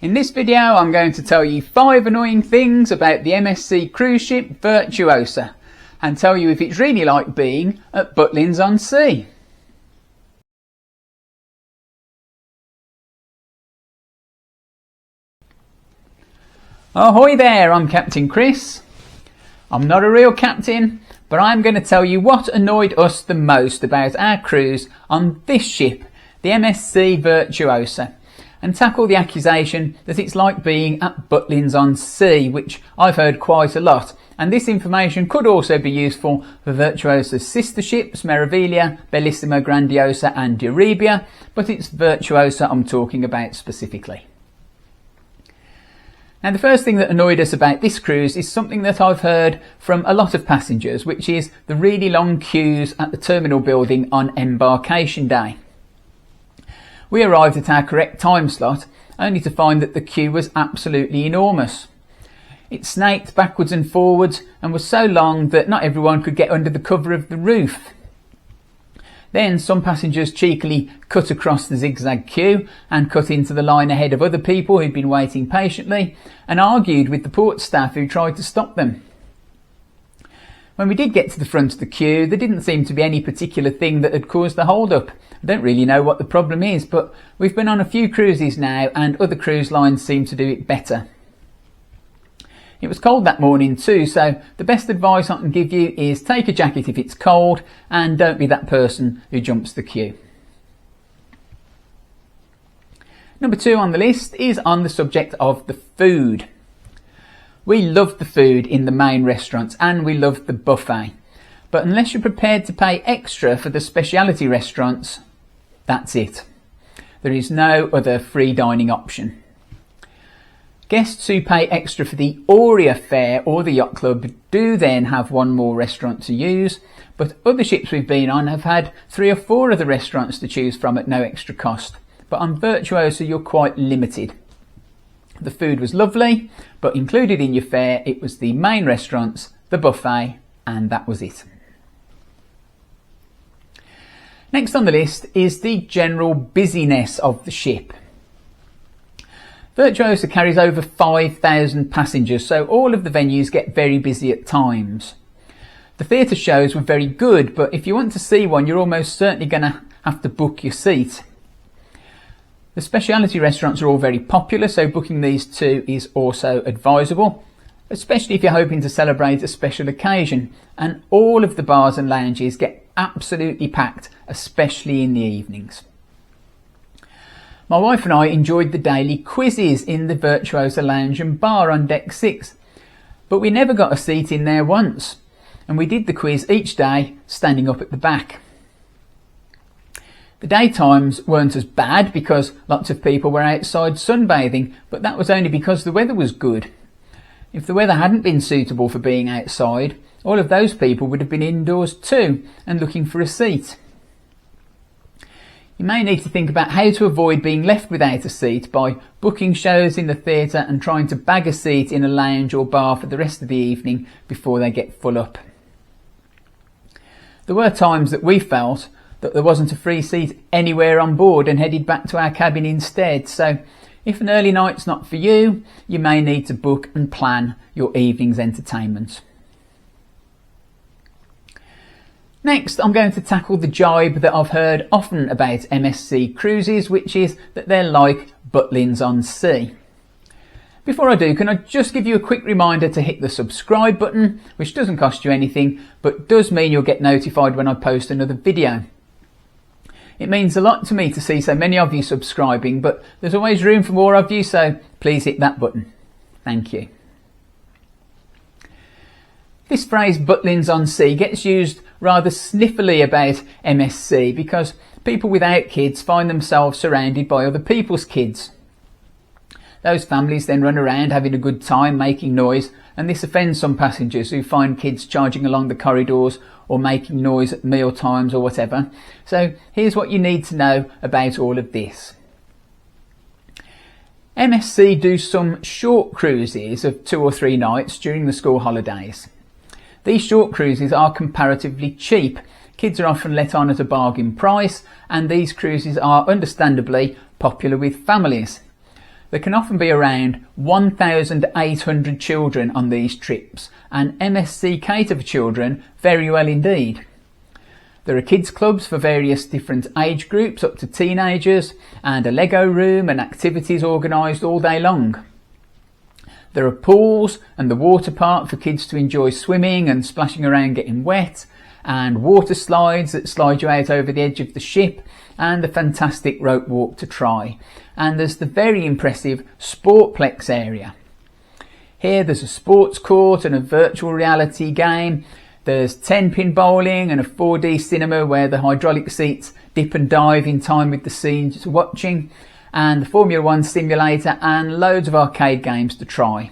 In this video I'm going to tell you 5 annoying things about the MSC cruise ship Virtuosa and tell you if it's really like being at Butlins on Sea. Ahoy there, I'm Captain Chris. I'm not a real captain, but I'm going to tell you what annoyed us the most about our cruise on this ship, the MSC Virtuosa, and tackle the accusation that it's like being at Butlins on Sea, which I've heard quite a lot, and this information could also be useful for Virtuosa's sister ships Meraviglia, Bellissima, Grandiosa and Euribia, but it's Virtuosa I'm talking about specifically. Now the first thing that annoyed us about this cruise is something that I've heard from a lot of passengers, which is the really long queues at the terminal building on embarkation day. We arrived at our correct time slot only to find that the queue was absolutely enormous. It snaked backwards and forwards and was so long that not everyone could get under the cover of the roof. Then some passengers cheekily cut across the zigzag queue and cut into the line ahead of other people who'd been waiting patiently and argued with the port staff who tried to stop them. When we did get to the front of the queue, there didn't seem to be any particular thing that had caused the hold-up. I don't really know what the problem is, but we've been on a few cruises now and other cruise lines seem to do it better. It was cold that morning too, so the best advice I can give you is take a jacket if it's cold and don't be that person who jumps the queue. Number 2 on the list is on the subject of the food. We loved the food in the main restaurants and we loved the buffet, but unless you're prepared to pay extra for the specialty restaurants, that's it. There is no other free dining option. Guests who pay extra for the Arvia fare or the yacht club do then have one more restaurant to use, but other ships we've been on have had 3 or 4 other restaurants to choose from at no extra cost. But on Virtuosa you're quite limited. The food was lovely, but included in your fare it was the main restaurants, the buffet, and that was it. Next on the list is the general busyness of the ship. Virtuosa carries over 5,000 passengers, so all of the venues get very busy at times. The theatre shows were very good, but if you want to see one, you're almost certainly going to have to book your seat. The specialty restaurants are all very popular, so booking these too is also advisable, especially if you're hoping to celebrate a special occasion, and all of the bars and lounges get absolutely packed, especially in the evenings. My wife and I enjoyed the daily quizzes in the Virtuosa lounge and bar on deck 6, but we never got a seat in there once, and we did the quiz each day standing up at the back. The daytimes weren't as bad because lots of people were outside sunbathing, but that was only because the weather was good. If the weather hadn't been suitable for being outside, all of those people would have been indoors too and looking for a seat. You may need to think about how to avoid being left without a seat by booking shows in the theatre and trying to bag a seat in a lounge or bar for the rest of the evening before they get full up. There were times that we felt that there wasn't a free seat anywhere on board and headed back to our cabin instead, so if an early night's not for you, you may need to book and plan your evening's entertainment. Next, I'm going to tackle the jibe that I've heard often about MSC cruises, which is that they're like Butlins on Sea. Before I do, can I just give you a quick reminder to hit the subscribe button, which doesn't cost you anything, but does mean you'll get notified when I post another video. It means a lot to me to see so many of you subscribing, but there's always room for more of you, so please hit that button. Thank you. This phrase Butlins on Sea gets used rather sniffily about MSC because people without kids find themselves surrounded by other people's kids. Those families then run around having a good time making noise, and this offends some passengers who find kids charging along the corridors or making noise at meal times or whatever. So here's what you need to know about all of this. MSC do some short cruises of 2 or 3 nights during the school holidays. These short cruises are comparatively cheap. Kids are often let on at a bargain price, and these cruises are understandably popular with families. There can often be around 1,800 children on these trips, and MSC cater for children very well indeed. There are kids clubs for various different age groups up to teenagers, and a Lego room and activities organised all day long. There are pools and the water park for kids to enjoy swimming and splashing around getting wet, and water slides that slide you out over the edge of the ship, and the fantastic rope walk to try. And there's the very impressive Sportplex area. Here there's a sports court and a virtual reality game. There's 10-pin bowling and a 4D cinema where the hydraulic seats dip and dive in time with the scenes you're watching, and the Formula 1 simulator, and loads of arcade games to try.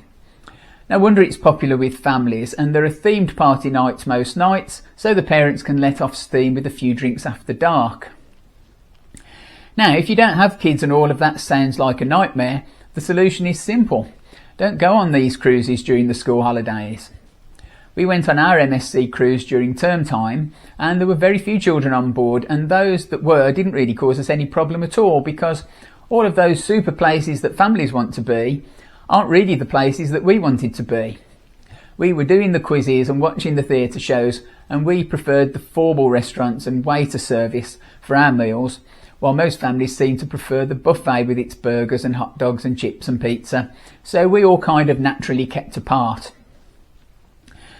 No wonder it's popular with families, and there are themed party nights most nights, so the parents can let off steam with a few drinks after dark. Now, if you don't have kids and all of that sounds like a nightmare, the solution is simple. Don't go on these cruises during the school holidays. We went on our MSC cruise during term time, and there were very few children on board, and those that were didn't really cause us any problem at all, because all of those super places that families want to be aren't really the places that we wanted to be. We were doing the quizzes and watching the theatre shows, and we preferred the formal restaurants and waiter service for our meals, while most families seem to prefer the buffet with its burgers and hot dogs and chips and pizza, so we all kind of naturally kept apart.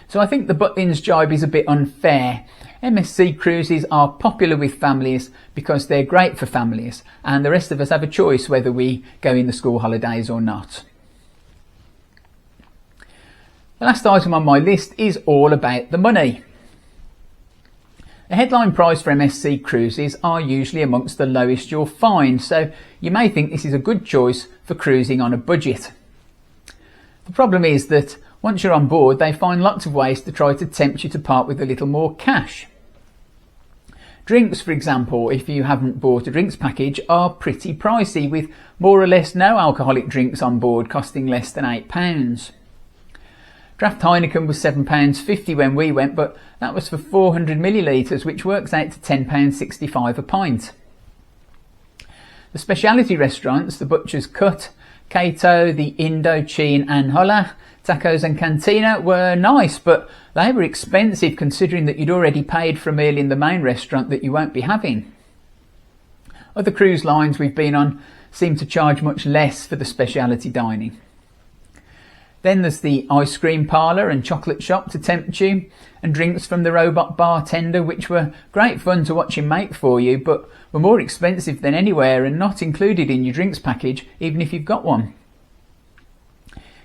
So I think the Butlins jibe is a bit unfair. MSC cruises are popular with families because they're great for families, and the rest of us have a choice whether we go in the school holidays or not. The last item on my list is all about the money. The headline price for MSC cruises are usually amongst the lowest you'll find, so you may think this is a good choice for cruising on a budget. The problem is that once you're on board, they find lots of ways to try to tempt you to part with a little more cash. Drinks, for example, if you haven't bought a drinks package, are pretty pricey, with more or less no alcoholic drinks on board costing less than £8. Draft Heineken was £7.50 when we went, but that was for 400 millilitres, which works out to £10.65 a pint. The specialty restaurants, the Butcher's Cut, Cato, the Indochine and Holla, Tacos and Cantina, were nice, but they were expensive considering that you'd already paid for a meal in the main restaurant that you won't be having. Other cruise lines we've been on seem to charge much less for the specialty dining. Then there's the ice cream parlour and chocolate shop to tempt you, and drinks from the robot bartender, which were great fun to watch him make for you, but were more expensive than anywhere and not included in your drinks package, even if you've got one.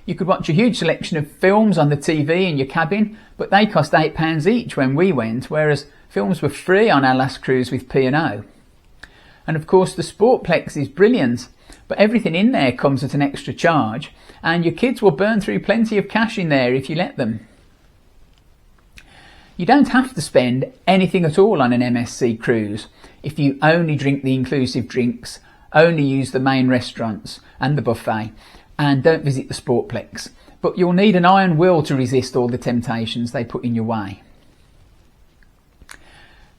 You could watch a huge selection of films on the TV in your cabin, but they cost £8 each when we went, whereas films were free on our last cruise with P&O. And of course the Sportplex is brilliant, but everything in there comes at an extra charge, and your kids will burn through plenty of cash in there if you let them. You don't have to spend anything at all on an MSC cruise if you only drink the inclusive drinks, only use the main restaurants and the buffet, and don't visit the Sportplex. But you'll need an iron will to resist all the temptations they put in your way.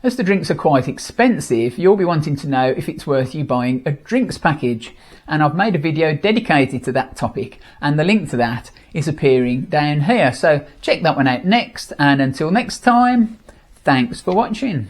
As the drinks are quite expensive, you'll be wanting to know if it's worth you buying a drinks package, and I've made a video dedicated to that topic, and the link to that is appearing down here, so check that one out next, and until next time, thanks for watching.